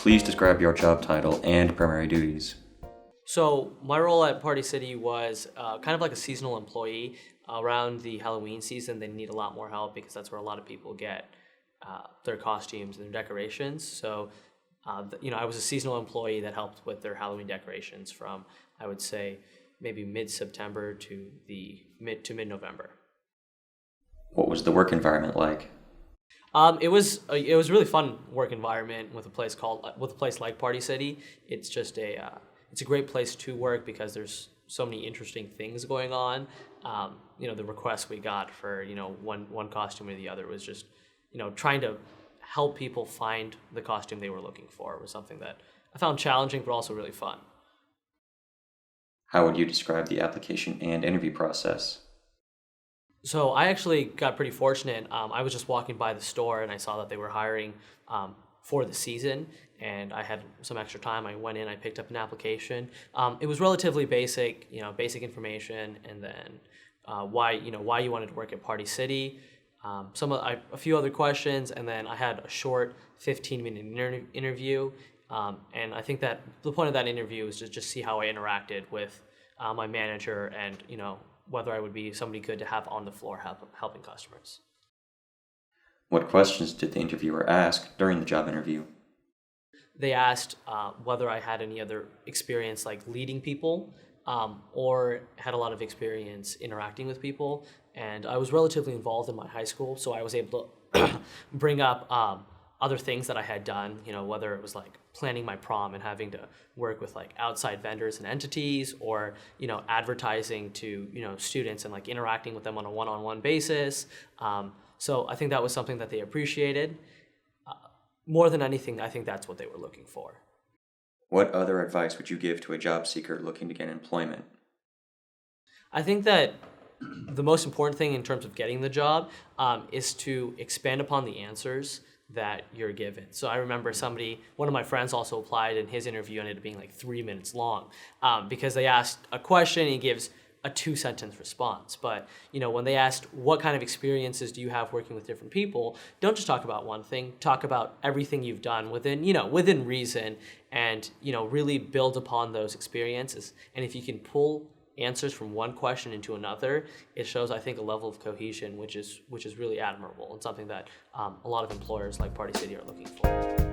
Please describe your job title and primary duties. So my role at Party City was kind of like a seasonal employee. Around the Halloween season, they need a lot more help because that's where a lot of people get their costumes and their decorations. So, I was a seasonal employee that helped with their Halloween decorations from, I would say, maybe mid-September to mid-November. What was the work environment like? It was a really fun work environment with a place like Party City. It's just it's a great place to work because there's so many interesting things going on. The requests we got for one costume or the other was just trying to help people find the costume they were looking for was something that I found challenging but also really fun. How would you describe the application and interview process? So I actually got pretty fortunate. I was just walking by the store and I saw that they were hiring for the season, and I had some extra time. I went in, I picked up an application. It was relatively basic, basic information, and then why you wanted to work at Party City, a few other questions, and then I had a short 15-minute interview. And I think that the point of that interview was to just see how I interacted with my manager and whether I would be somebody good to have on the floor helping customers. What questions did the interviewer ask during the job interview? They asked whether I had any other experience like leading people or had a lot of experience interacting with people. And I was relatively involved in my high school, so I was able to bring up other things that I had done, whether it was like planning my prom and having to work with like outside vendors and entities, or, advertising to, students and like interacting with them on a one-on-one basis. So I think that was something that they appreciated. More than anything, I think that's what they were looking for. What other advice would you give to a job seeker looking to get employment? I think that the most important thing in terms of getting the job is to expand upon the answers that you're given. So I remember one of my friends also applied, and his interview ended up being like 3 minutes long because they asked a question and he gives a 2-sentence response. But when they asked what kind of experiences do you have working with different people, don't just talk about one thing. Talk about everything you've done within reason, and really build upon those experiences. And if you can pull answers from one question into another, it shows, I think, a level of cohesion which is really admirable and something that a lot of employers like Party City are looking for.